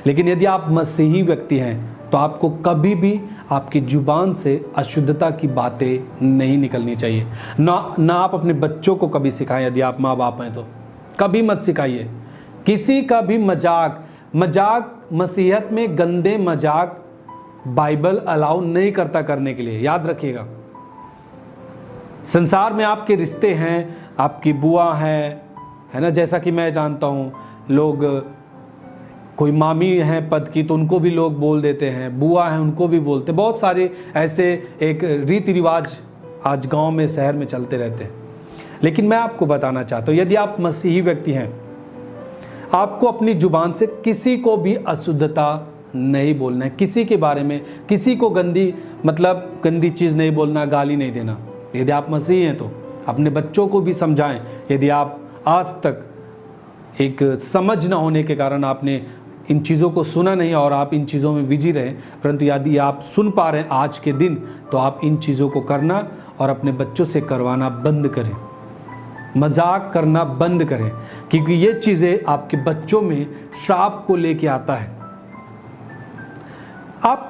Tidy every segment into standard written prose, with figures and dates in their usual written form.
लेकिन यदि आप मसीही व्यक्ति हैं तो आपको कभी भी आपकी जुबान से अशुद्धता की बातें नहीं निकलनी चाहिए। ना आप अपने बच्चों को कभी सिखाएं, यदि आप माँ बाप हैं तो कभी मत सिखाइए किसी का भी मजाक। मसीहत में गंदे मजाक बाइबल अलाउ नहीं करता करने के लिए, याद रखिएगा। संसार में आपके रिश्ते हैं, आपकी बुआ है ना, जैसा कि मैं जानता हूँ, लोग कोई मामी हैं पद की तो उनको भी लोग बोल देते हैं, बुआ हैं उनको भी बोलते, बहुत सारे ऐसे एक रीति रिवाज आज गांव में शहर में चलते रहते हैं। लेकिन मैं आपको बताना चाहता हूँ, यदि आप मसीही व्यक्ति हैं, आपको अपनी जुबान से किसी को भी अशुद्धता नहीं बोलना है, किसी के बारे में किसी को गंदी चीज़ नहीं बोलना, गाली नहीं देना। यदि आप मसीही हैं तो अपने बच्चों को भी समझाएं। यदि आप आज तक एक समझ ना होने के कारण आपने इन चीज़ों को सुना नहीं और आप इन चीज़ों में बिजी रहे, परंतु यदि आप सुन पा रहे हैं आज के दिन, तो आप इन चीज़ों को करना और अपने बच्चों से करवाना बंद करें, मजाक करना बंद करें, क्योंकि ये चीज़ें आपके बच्चों में श्राप को लेके आता है। आप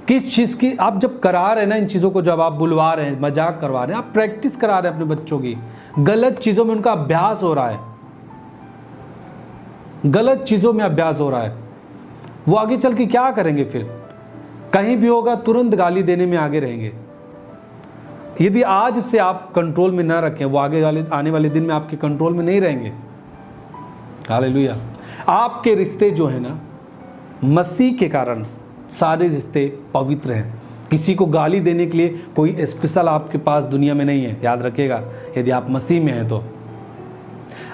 किस चीज़ की आप जब करा रहे हैं ना, इन चीज़ों को जब आप बुलवा रहे हैं, मजाक करवा रहे हैं, आप प्रैक्टिस करा रहे हैं अपने बच्चों की, गलत चीज़ों में उनका अभ्यास हो रहा है, गलत चीज़ों में अभ्यास हो रहा है। वो आगे चल के क्या करेंगे? फिर कहीं भी होगा तुरंत गाली देने में आगे रहेंगे। यदि आज से आप कंट्रोल में ना रखें, वो आने वाले दिन में आपके कंट्रोल में नहीं रहेंगे। हालेलुया। आपके रिश्ते जो है ना, मसीह के कारण सारे रिश्ते पवित्र हैं। किसी को गाली देने के लिए कोई स्पेशल आपके पास दुनिया में नहीं है, याद रखिएगा। यदि आप मसीह में हैं तो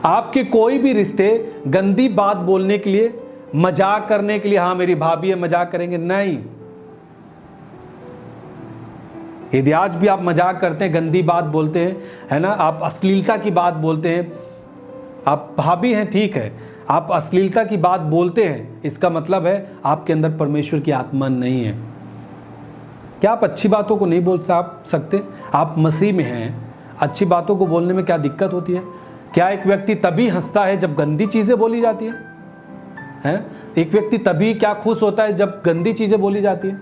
आपके कोई भी रिश्ते गंदी बात बोलने के लिए, मजाक करने के लिए, हाँ मेरी भाभी है मजाक करेंगे, नहीं। यदि आज भी आप मजाक करते हैं, गंदी बात बोलते हैं, है ना, आप अश्लीलता की बात बोलते हैं, आप भाभी हैं ठीक है, आप अश्लीलता की बात बोलते हैं, इसका मतलब है आपके अंदर परमेश्वर की आत्मा नहीं है। क्या आप अच्छी बातों को नहीं बोल सकते? आप मसीह में हैं, अच्छी बातों को बोलने में क्या दिक्कत होती है? क्या एक व्यक्ति तभी हंसता है जब गंदी चीजें बोली जाती हैं? एक व्यक्ति तभी क्या खुश होता है जब गंदी चीजें बोली जाती हैं?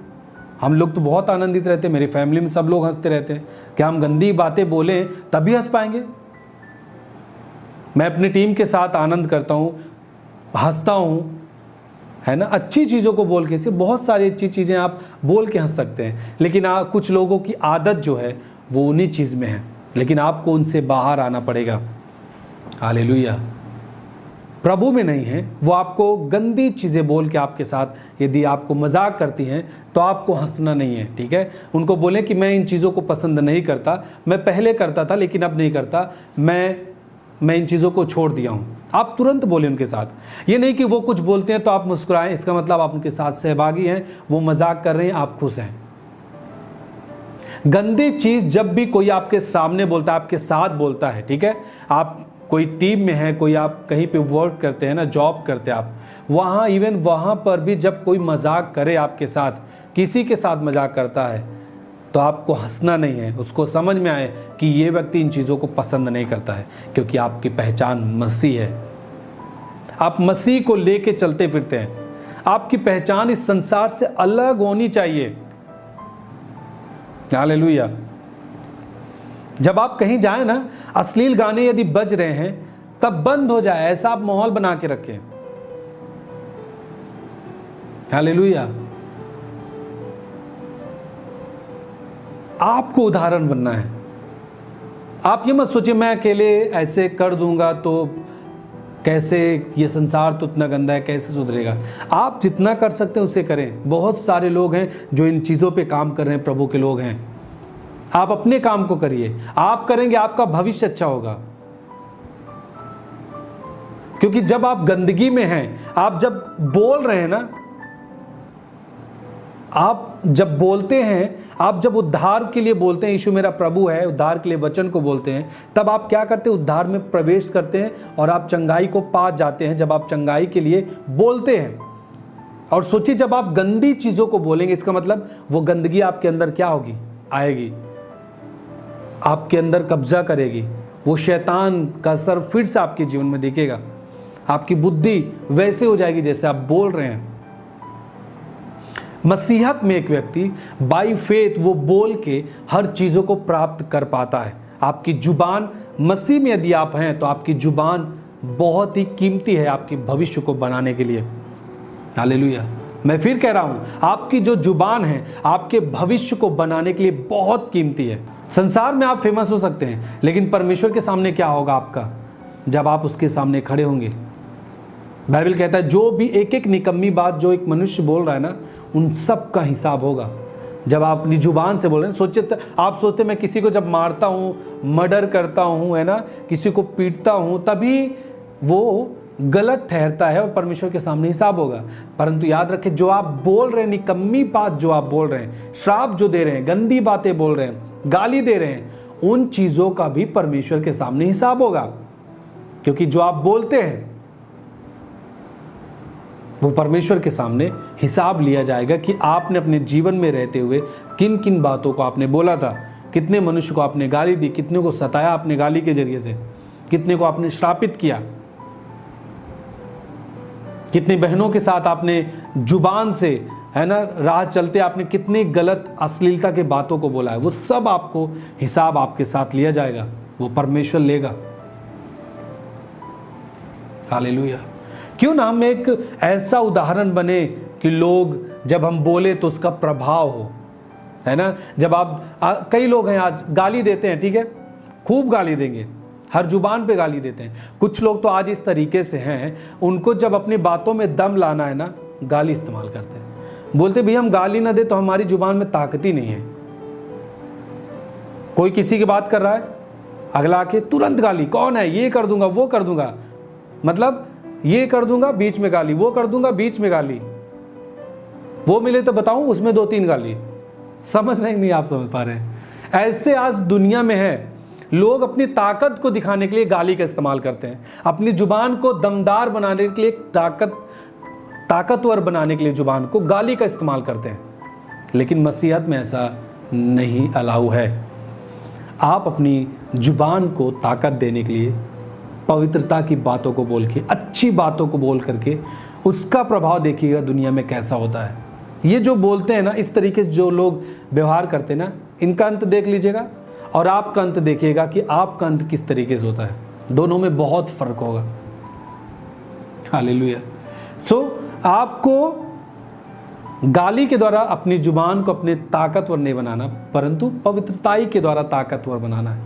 हम लोग तो बहुत आनंदित रहते हैं, मेरी फैमिली में सब लोग हंसते रहते हैं। क्या हम गंदी बातें बोलें तभी हंस पाएंगे? मैं अपनी टीम के साथ आनंद करता हूँ, हंसता हूँ, है ना, अच्छी चीज़ों को बोल के। बहुत सारी अच्छी चीज़ें आप बोल के हंस सकते हैं, लेकिन कुछ लोगों की आदत जो है वो उन्हीं चीज़ में है, लेकिन आपको उनसे बाहर आना पड़ेगा। हालेलुया। प्रभु में नहीं है, वो आपको गंदी चीज़ें बोल के आपके साथ यदि आपको मजाक करती हैं तो आपको हंसना नहीं है, ठीक है। उनको बोलें कि मैं इन चीज़ों को पसंद नहीं करता, मैं पहले करता था लेकिन अब नहीं करता, मैं इन चीज़ों को छोड़ दिया हूँ। आप तुरंत बोलें उनके साथ। ये नहीं कि वो कुछ बोलते हैं तो आप मुस्कुराएं, इसका मतलब आप उनके साथ सहभागी हैं, वो मजाक कर रहे हैं, आप खुश हैं। गंदी चीज़ जब भी कोई आपके सामने बोलता है, आपके साथ बोलता है, ठीक है, आप कोई टीम में है, कोई आप कहीं पे वर्क करते हैं ना, जॉब करते हैं आप, वहाँ इवन वहाँ पर भी जब कोई मजाक करे आपके साथ, किसी के साथ मजाक करता है, तो आपको हंसना नहीं है, उसको समझ में आए कि ये व्यक्ति इन चीज़ों को पसंद नहीं करता है, क्योंकि आपकी पहचान मसीह है। आप मसीह को लेके चलते फिरते हैं। आपकी पहचान इस संसार से अलग होनी चाहिए। हालेलुया। जब आप कहीं जाएं ना, अश्लील गाने यदि बज रहे हैं तब बंद हो जाए, ऐसा आप माहौल बना के रखें। हालेलुया। आपको उदाहरण बनना है। आप ये मत सोचिए मैं अकेले ऐसे कर दूंगा तो कैसे, ये संसार तो इतना गंदा है, कैसे सुधरेगा। आप जितना कर सकते हैं उसे करें। बहुत सारे लोग हैं जो इन चीज़ों पे काम कर रहे हैं, प्रभु के लोग हैं। आप अपने काम को करिए, आप करेंगे आपका भविष्य अच्छा होगा। क्योंकि जब आप गंदगी में हैं, आप जब बोल रहे हैं ना, आप जब बोलते हैं, आप जब उद्धार के लिए बोलते हैं, यीशु मेरा प्रभु है, उद्धार के लिए वचन को बोलते हैं, तब आप क्या करते हैं? उद्धार में प्रवेश करते हैं और आप चंगाई को पा जाते हैं। जब आप चंगाई के लिए बोलते हैं, और सोचिए जब आप गंदी चीज़ों को बोलेंगे, इसका मतलब वो गंदगी आपके अंदर क्या होगी? आएगी, आपके अंदर कब्जा करेगी। वो शैतान का असर फिर से आपके जीवन में दिखेगा। आपकी बुद्धि वैसे हो जाएगी जैसे आप बोल रहे हैं। मसीहत में एक व्यक्ति बाय फेथ वो बोल के हर चीज़ों को प्राप्त कर पाता है। आपकी जुबान, मसीह में यदि आप हैं तो आपकी जुबान बहुत ही कीमती है आपके भविष्य को बनाने के लिए। हालेलुया। मैं फिर कह रहा हूं, आपकी जो जुबान है आपके भविष्य को बनाने के लिए बहुत कीमती है। संसार में आप फेमस हो सकते हैं, लेकिन परमेश्वर के सामने क्या होगा आपका जब आप उसके सामने खड़े होंगे? बाइबल कहता है जो भी एक एक निकम्मी बात जो एक मनुष्य बोल रहा है ना, उन सब का हिसाब होगा। जब आप अपनी जुबान से बोल रहे हैं, सोचिए, आप सोचते मैं किसी को जब मारता हूँ, मर्डर करता हूँ, है ना, किसी को पीटता हूँ, तभी वो गलत ठहरता है और परमेश्वर के सामने हिसाब होगा। परंतु याद रखें, जो आप बोल रहे हैं, निकम्मी बात जो आप बोल रहे हैं, श्राप जो दे रहे हैं, गंदी बातें बोल रहे हैं, गाली दे रहे हैं, उन चीज़ों का भी परमेश्वर के सामने हिसाब होगा। क्योंकि जो आप बोलते हैं वो परमेश्वर के सामने हिसाब लिया जाएगा कि आपने अपने जीवन में रहते हुए किन किन बातों को आपने बोला था, कितने मनुष्य को आपने गाली दी, कितने को सताया आपने गाली के जरिए से, कितने को आपने श्रापित किया, कितनी बहनों के साथ आपने जुबान से, है ना, राह चलते आपने कितनी गलत अश्लीलता के बातों को बोला है। वो सब आपको हिसाब आपके साथ लिया जाएगा, वो परमेश्वर लेगा। हालेलुया। क्यों ना हम एक ऐसा उदाहरण बने कि लोग जब हम बोले तो उसका प्रभाव हो, है ना। जब आप कई लोग हैं आज गाली देते हैं, ठीक है, खूब गाली देंगे, हर जुबान पे गाली देते हैं। कुछ लोग तो आज इस तरीके से हैं, उनको जब अपनी बातों में दम लाना है ना, गाली इस्तेमाल करते हैं। बोलते भैया हम गाली ना दे तो हमारी जुबान में ताकत ही नहीं है। कोई किसी की बात कर रहा है, अगला आके तुरंत गाली, कौन है, ये कर दूंगा, वो कर दूंगा, मतलब ये कर दूंगा बीच में गाली, वो कर दूंगा बीच में गाली, वो मिले तो बताऊं उसमें 2-3 गाली। समझ नहीं आप समझ पा रहे हैं? ऐसे आज दुनिया में है। लोग अपनी ताकत को दिखाने के लिए गाली का इस्तेमाल करते हैं, अपनी जुबान को दमदार बनाने के लिए, ताकतवर बनाने के लिए जुबान को गाली का इस्तेमाल करते हैं। लेकिन मसीहत में ऐसा नहीं अलाउ है। आप अपनी जुबान को ताकत देने के लिए पवित्रता की बातों को बोल के, अच्छी बातों को बोल करके उसका प्रभाव देखिएगा दुनिया में कैसा होता है। ये जो बोलते हैं ना, इस तरीके से जो लोग व्यवहार करते हैं ना, इनका अंत देख लीजिएगा और आपका अंत देखिएगा कि आपका अंत किस तरीके से होता है। दोनों में बहुत फर्क होगा। हालेलुया। आपको गाली के द्वारा अपनी जुबान को अपने ताकतवर नहीं बनाना, परंतु पवित्रताई के द्वारा ताकतवर बनाना है।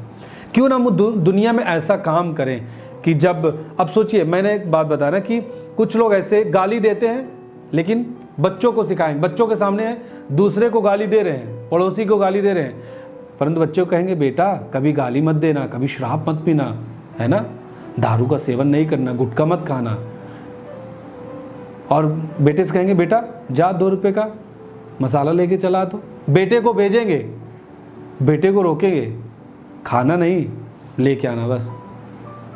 क्यों ना हम दुनिया में ऐसा काम करें कि जब, अब सोचिए, मैंने एक बात बताया ना कि कुछ लोग ऐसे गाली देते हैं, लेकिन बच्चों को सिखाएंगे, बच्चों के सामने है, दूसरे को गाली दे रहे हैं, पड़ोसी को गाली दे रहे हैं, परंतु बच्चों को कहेंगे बेटा कभी गाली मत देना, कभी शराब मत पीना, है ना, दारू का सेवन नहीं करना, गुटखा मत खाना। और बेटे से कहेंगे बेटा जा 2 रुपये का मसाला लेके चला, तो बेटे को भेजेंगे, बेटे को रोकेंगे, खाना नहीं लेके आना, बस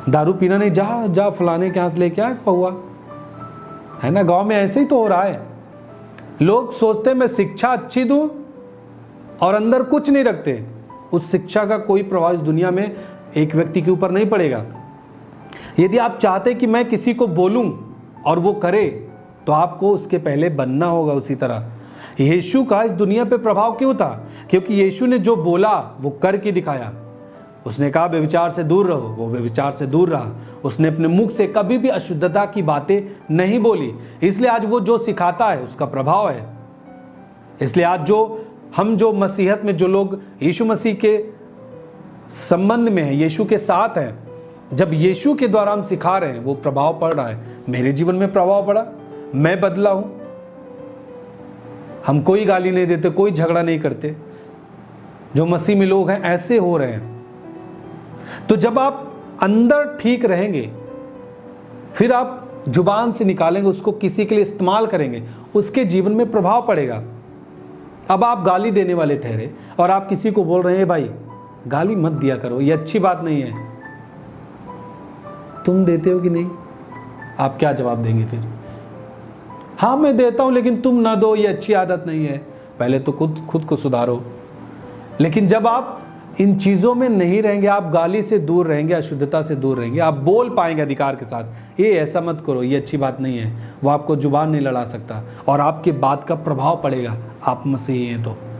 दारू पीना नहीं, जा जा फलाने के यहाँ से लेके आ पौआ, है ना। गांव में ऐसे ही तो हो रहा है। लोग सोचते हैं मैं शिक्षा अच्छी दूं और अंदर कुछ नहीं रखते। उस शिक्षा का कोई प्रभाव इस दुनिया में एक व्यक्ति के ऊपर नहीं पड़ेगा। यदि आप चाहते कि मैं किसी को बोलूं और वो करे, तो आपको उसके पहले बनना होगा उसी तरह। यीशु का इस दुनिया पे प्रभाव क्यों था? क्योंकि यीशु ने जो बोला वो करके दिखाया। उसने कहा व्यभिचार से दूर रहो, वो व्यभिचार से दूर रहा। उसने अपने मुख से कभी भी अशुद्धता की बातें नहीं बोली, इसलिए आज वो जो सिखाता है उसका प्रभाव है। इसलिए आज हम जो मसीहत में जो लोग यीशु मसीह के संबंध में हैं, यीशु के साथ हैं, जब यीशु के द्वारा हम सिखा रहे हैं, वो प्रभाव पड़ रहा है। मेरे जीवन में प्रभाव पड़ा, मैं बदला हूं। हम कोई गाली नहीं देते, कोई झगड़ा नहीं करते। जो मसीह में लोग हैं ऐसे हो रहे हैं। तो जब आप अंदर ठीक रहेंगे, फिर आप जुबान से निकालेंगे, उसको किसी के लिए इस्तेमाल करेंगे, उसके जीवन में प्रभाव पड़ेगा। अब आप गाली देने वाले ठहरे और आप किसी को बोल रहे हैं भाई गाली मत दिया करो, ये अच्छी बात नहीं है। तुम देते हो कि नहीं? आप क्या जवाब देंगे फिर? हाँ मैं देता हूं, लेकिन तुम ना दो, ये अच्छी आदत नहीं है। पहले तो खुद को सुधारो। लेकिन जब आप इन चीज़ों में नहीं रहेंगे, आप गाली से दूर रहेंगे, अशुद्धता से दूर रहेंगे, आप बोल पाएंगे अधिकार के साथ, ये ऐसा मत करो, ये अच्छी बात नहीं है। वो आपको जुबान नहीं लड़ा सकता और आपकी बात का प्रभाव पड़ेगा, आप मसीही हैं तो।